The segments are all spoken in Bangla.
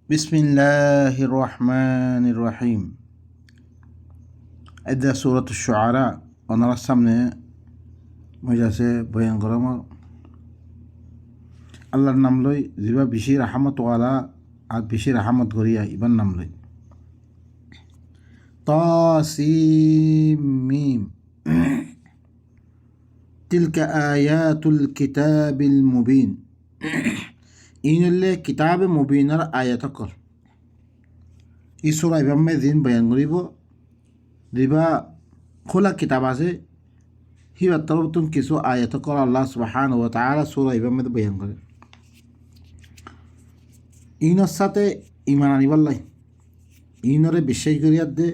বিসমিল্লাহির রহমানির রহিম। এটা সূরাতুশ শুআরা ওনার সামনে মজাছে বয়ান করম আল্লাহর নাম লই যিবা বেশি রাহমত ওয়ালা আর বেশি রাহমত করিয়া ইবার নাম লই। তাসিম মিম তিলকা আয়াতুল কিতাবিল মুবিন। ইনলে কিতাবে মুবিনার আয়াত কর ই সূরা ইবামে দিন বয়ান করিব দিবা খোলা কিতাব আছে হিবার তরফতুন কিছু আয়াত কর আল্লাহ সুবহানাহু ওয়া তাআলা সূরা ইবামে বয়ান করে। ইনর সাথে ইমান আনিবাল্লাই ইনরে বিশ্বাস করিয়ার দে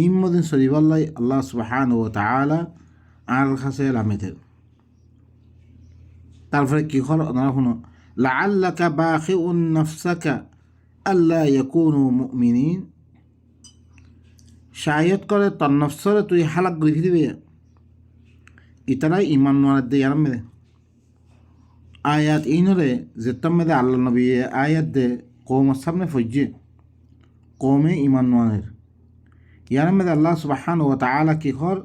ইমদিন সরিবাল্লাই আল্লাহ সুবহানাহু ওয়া তাআলা আর কাছে লামেতের। তারপরে কি হল ওনারা শুনো লাআল্লাকা বাখিউন নাফসাকা আল্লা ইয়াকুনু মুমিনিন। শায়দ করে তোর নফসরে তুই হালাক গৃহি দিবে ইতারাই ইমান নোয়ার দে ইয়ার মেদে আয়াত ইনরে যেতাম মেদে আল্লাহ নবী আয়াত দে কৌমের সামনে ফজ্জে কৌমে ইমান নোয়ানের ইয়ার মেদে আল্লাহ সুবহানাহু ওয়া তাআলা কি হর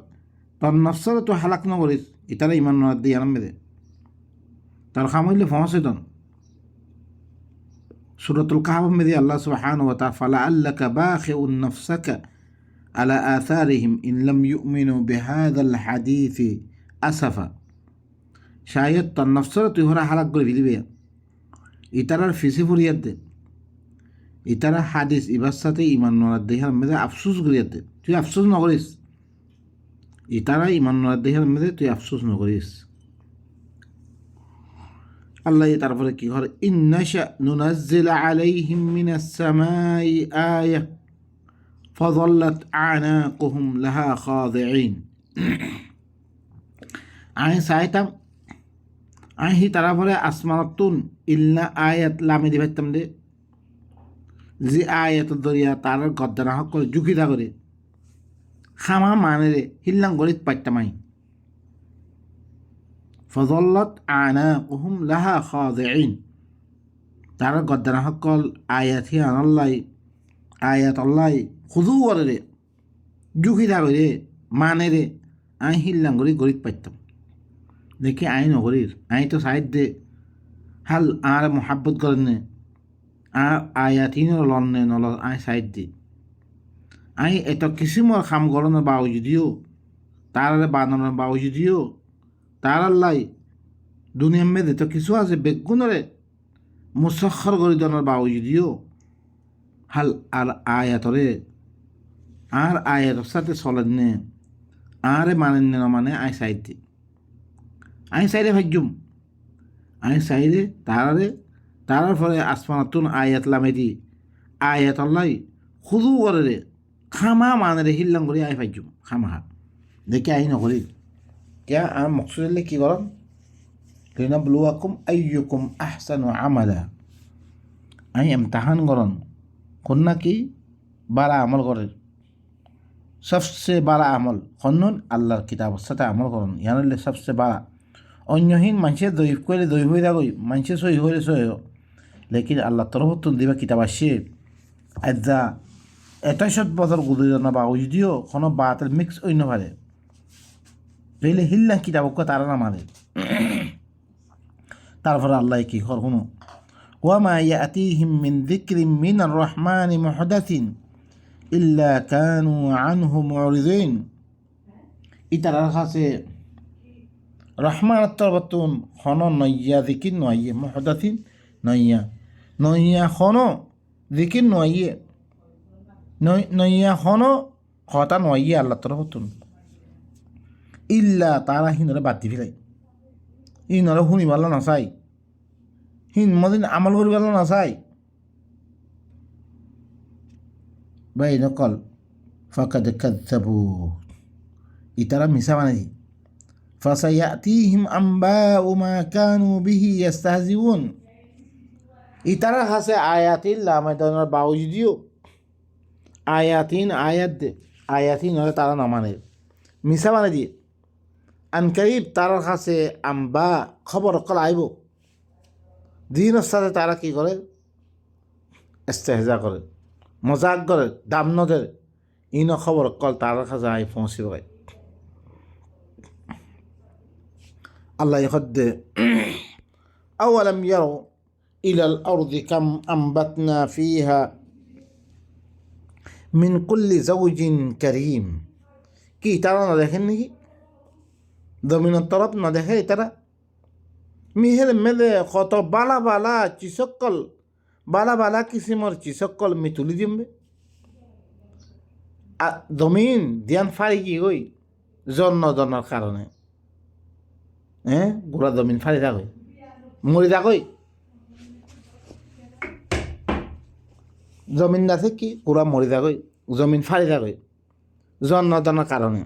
তোর নফসরে তুই হালাক নকরিস ইতারা ইমান নোয়ার দে ইয়ার মেদে তার খামইলে ফসেতন সূরাতুল কাহফ মেদে আল্লাহ সুবহানাহু ওয়া তাআলা ফালাআল্লাকা বাখিউন নাফসাকা আলা আথারিহিম ইন লাম ইউমিনু বিহাযাল হাদীসি আসাফা। শায়দ তোর নফসরে তুই হরা হালাক করে ফেলিবে ইতারার ফিসে ফুরিয়ার দে ইতারা হাদিস ইবার সাথে ইমান নোয়ার দেহার মেদে আফসোস করিয়ার দে তুই আফসোস নকরিস ইতারা ইমান নোয়ার দেহার মেদে তুই আফসোস নকরিস। আল্লাহ তারপরে কি করে ইন্নাশা নুনাজ্জিলু আলাইহিম মিনাস সামাই আয়া ফাযাল্লাত আনাকুহুম লাহা খাদিঈন। আই চাইতাম আই হি তারপরে আসমানতুন ইল্লা আয়াত লামে দিবাইতাম দে যে আয়াত দরিয়া তার গদ্দানা হক করে জুকিদা করে খামা মানে রে হিল্লাং গরিত পাইতাম আই ফজল্লত আনাকুহুম লাহা খাদিঈন। তার গদ্দানা হকল আয়াত হি আনাল্লাই আয়াত আল্লাহ খুদু করে রে জুকিদা করে মানে রে আই হিল্লাং গরি গরিত পাইতাম দেখি আই নগরীর আই তো সাইড দে হাল আর মোহাব্বত করেন নে আর আয়াতিন লন নে নল আই সাইড দি আই এত কিসিমর খাম গরনের বাউ যদিও তার বানানোর বাউ যদিও তার আল্লাহ দুনিয়ার মেদে তো কিছু আছে বেগুনরে মুসখর করে দেওয়ার বাউ যদিও হাল আর আয়াতরে আর আয়াতর সাথে চলেন নে আরে মানেন নে মানে আই সাইড দি আই সাইডে ভাজ্যুম আই সাইডে তারার ফলে আসমানাতুন আয়াত লামেদি আয়াত আল্লাহ খুদু করে রে খামা মানে রে হিল্লাং করে আই ভাজ্যুম খামা দেখে আই নকরি क्या आम मकसूद की गरम लिनबलुवकुम अय्युकुम अहसनु अमला आई इम्तिहान गरन कन्ना की बाला अमल करे सबसे बाला अमल खन्नुन अल्लाहर किताबर साथे अमल करन यानले सबसे बाला अन्यहीन मानसे दइफ करे दइफ হই যাগই मानसे সই হইলে সই लेकिन আল্লাহ তরফতুন দিবা কিতাব আসে আদা এটাশত বছর গুদুর না বা যদিও কোনো বাতের মিক্স হইন পারে পেলে হিল্লা কিতাবক তারা না মানে তারপরে আল্লাহ কি হর শুনো ওয়ামা ইয়াতিহিম মিন যিকরিম মিনার রহমানি মুহদাসিন ইল্লা কানু আনহু মুরিদিন। ইতারার কাছে রহমানের তরফতুন হন নইয়া যিকির নইয়ে মুহদাসিন নইয়া নইয়া হন যিকির নইয়ে নইয়া হন কথা নইয়ে আল্লাহ তরফতুন ইল্লা তারা হিনরে বাদ দি ফেলাই হিনরে শুনিবালা নাচাই হিন মদিন আমল করিবালা নাচাই বাই নকল ফাকাদ কাযাবু ইতারা মিছা বানাই ফাসায়াতিহিম আম্বাউ মা কানু বিহি ইস্তাহজিউন। ইতারা হাসে আয়াতিন লামাদানের বাউজিদিও আয়াতিন আয়াত দে আয়াতিন হলে তারা না মানে মিছা বানাই দিয়ে আনকারিব তার কাছে আম্বা খবর কল আইব দিনের সাথে তারা কি করে ইস্তেহজা করে মজাক করে দাম নদের ইন খবর কল তার কাছে আই পৌঁছি পায় আল্লাহ হদ্দে আওয়ালাম ইয়ারু ইলাল আরদি কাম আমবাতনা ফিহা মিন কুল্লি জাওজিন কারীম কি তারা না দেখেন নাকি জমিনের তরফ না দেখে তারা মিহের মেলে কত বালা বালা চিসকল বালা বালা কিসিমর চিসকল মি তুলি দিমবে জমিন ধ্যান ফারি কি কই জন্মের কারণে গোড়া জমিন ফারি থাকই মরি থাকই জমিন না কি গোড়া মরি থাকই জমিন ফারি থাকই জন্মের কারণে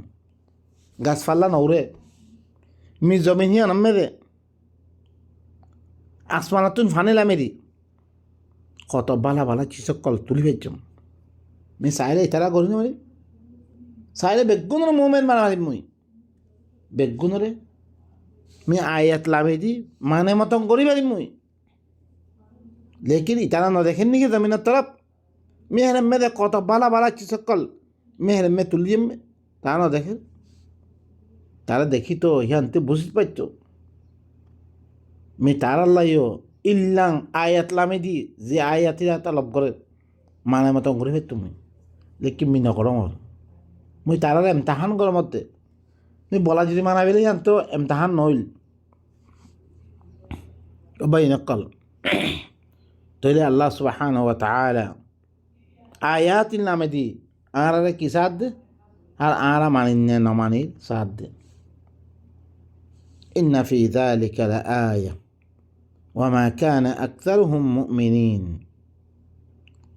গাছপালা নৌরে মি জমিন হিয়া নামে দে আসমানাতুন ফানিলা মেরি কত বালা বালা চিসকল তুলি ফেলছম মি চাইলে ইতারা করি না মারি চাইলে বেগুনের মোমেন্ট মারি মুই বেগুনরে মি আয়াত লাভে দি মানে মতন করি পারি মুই লেকিন ইতারা ন দেখেন নাকি জমিনের তরফ মেহের মেদে কত বালা বালা চিসকল মেহের মে তুলি যাবে তা না দেখেন তারা দেখি তো হিয়ান্তে বুঝতে পারত মি তারাল্লাইও ইল্লাং আয়াত লামে দি যে আয়াতিরা তালব করে মানে মতন করে ফের তুমি লেকিন মি নকর মুই তারার এমতাহান কর মতে তুই বলা যদি মানা বেলে জানতো এমতাহান নইল বাই নকল তৈলে আল্লাহ সুবহানাহু ওয়া তাআলা আয়াতিল নামে দি আরারে কি সাথ দে আর আরা মানিনে না মানির সাথ দে ইন্না ফি যালিকা লাআয়া ওয়া মা কানা আকতারুহুম মুমিনিন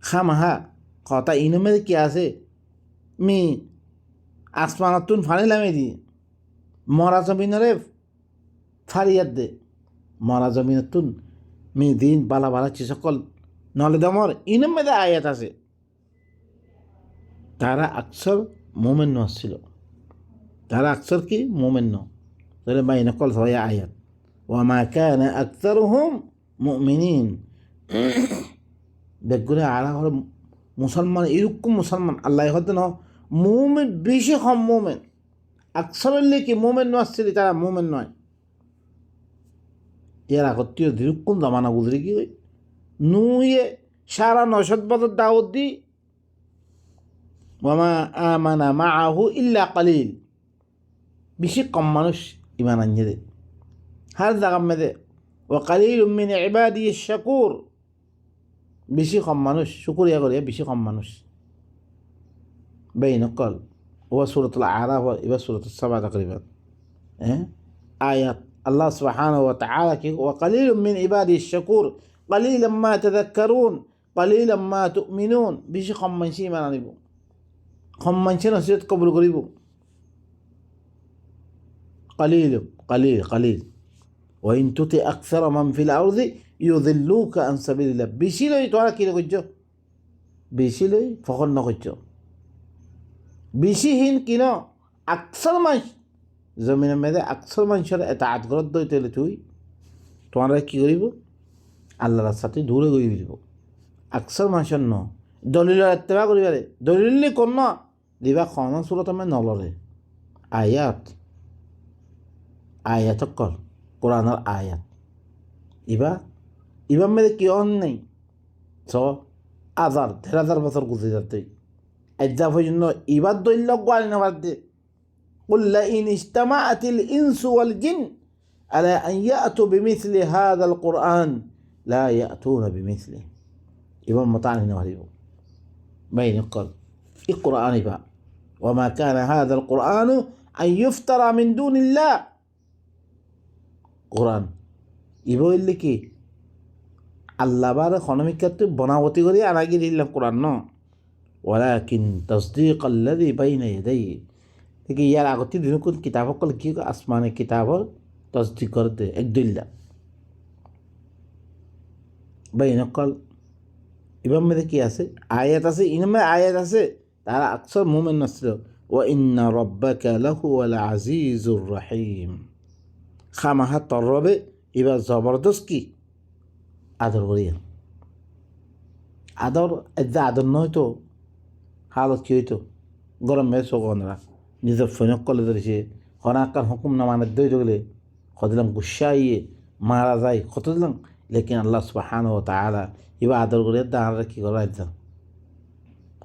খামাহা কথা ইনমে কি আছে মি আসমানাতুন ফানিলামে দি মরা জমিনরে ফারিয়াত দে মরা জমিনতুন মি দিন বালা বালা চিসকল নলে দমর ইনমে দে আয়াত আছে তারা আকসর মোমেন ছিল তারা আকসর কি মোমেন তাহলে মাই নকল সবাই আয়াত ওয়া মা কানা আকতারুহুম মুমিনিন বেগুনে আলা হল মুসলমান এরকম মুসলমান আল্লাহ হতে ন মোমেন বেশি কম মোমেন আকসরের কি মোমেন আসছিল তারা মোমেন নয় এর আগতীয় দীর্ঘক্ষণ জমানা গুজরে কি ওই নুয়ে সারা 900 বছর দাওয়াত দি ওয়ামা আমানা মাআহু ইল্লা কালিল বেশি কম মানুষ ইমান আনিয়ে দে হার জায়গা মেদে ও কালিল মিন ইবাদি শাকুর বেশি কম মানুষ শুকরিয়া করে বেশি কম মানুষ বেইনকল ও সূরাতুল আরাফ এবার সূরাতুস সাবা তাকরিবান আয়াত আল্লাহ সুবহানাহু ওয়া তাআলা কি ওয়া কালিলুম মিন ইবাদি শাকুর কালিলাম মা তাযাক্কারুন কালিলাম মা তুমিনুন বেশি কম মানুষ ইমান আনিব কম মানুষের নসিহত কবুল করিব কালিল কালিল কালিল ওয়াইন তুতি আকসার মান ফিল আরদি ইউযিল্লুকা আন সাবিলিল্লাহ বেশি লই তোরা কি করছ বেশি লই ফখর ন করছ বেশিহীন কিন আকসার মানুষ জমিনের মেয়েদের আকসার মানুষের এটা আতগ্রত দইতে তুই তোমরা কি করিব আল্লাহর সাথে দূরে গড়ি দিব আকসার মানুষের ন দলিলের এত্তেবা করিবারে দলিল কোন ন দিবা খন সুরত আমি নলরে আয়াত আয়াত কর কোরআনের আয়াত ইবা মেরে কি অন নেই ছ 1000 বছর গুজে যাতে এজা পর্যন্ত ইবার দৈল্য গোয়ালি না বাদ দে قل لئن اجتمعت الإنس والجن على أن يأتوا بمثل هذا القرآن لا يأتون بمثله إمام مطعن نواريبو بين القلب القرآن بقى وما كان هذا القرآن أن يفترى من دون الله قرآن يبو اللي كي الله بارك خنمي كتب بناوتي غري أنا أجي لله القرآن نو ولكن تصديق الذي بين يديه দেখি ইয়ার আগতে দিনকুন কিতাব কল কি আসমানে কিতাব তসদিক করতে একদুল্লা বাইনকল ইমাম মেরে কি আছে আয়াত আছে ইনামে আয়াত আছে তারা আকসর মুমিন নসল ওয়া ইন্না রাব্বাকা লাহুয়াল আজিজুর রহিম খামাহা তরবে এবার জবরদস্ত কি আদর করিয়া আদর যে আদর নয়তো হালত কি হইতো গরম মেয়ে চোখরা নিজের ফৈনক কলে ধরেছে হনাকার হুকুম না মানে দই গেলে কদিলাম গুসাইয়ে মারা যায় কত দিলাম লেকিন আল্লাহ সুবহানাহু ওয়া তাআলা এবার আদর করে দাঁড়া কি করা একদম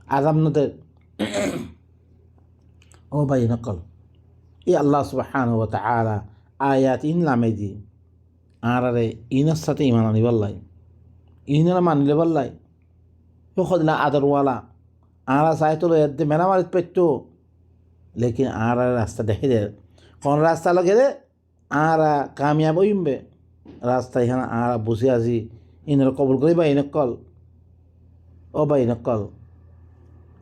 আজাম নদের ও ভাই নকল এই আল্লাহ সুবহানাহু ওয়া তাআলা আয়াত ইন লামে দি আরে ইনার সাথে ইমান আনিবার লাই ইনারা মানিলে বললাই কদিলা আদরওয়ালা আরা চাইতো এতে মেলা মারিত পেতো লেকিন আর রাস্তা দেখে দে কোন রাস্তা লাগে রে আরা কামিয়াব হইমবে রাস্তা এখানে আর বসে আছি ইনার কবল করি বা ইনকল ও বা ইনকল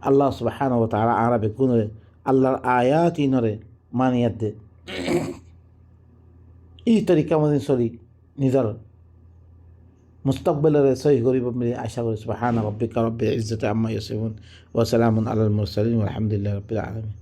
আল্লাহ সুবহানাহু ওয়া তাআলা আরা বেগুনরে আল্লাহর আয়াত ইনরে মানিয়াত দে এই তরিকা মদিন সরি নিজের মুস্তাকবিলের সহি করিব আশা করি সুবহানা রাব্বিকা রব্বিল ইজ্জাতি আম্মা ইয়াসিফুন ওয়া সালামুন আলাল মুরসালিন ওয়া আলহামদুলিল্লাহি রাব্বিল আলামিন।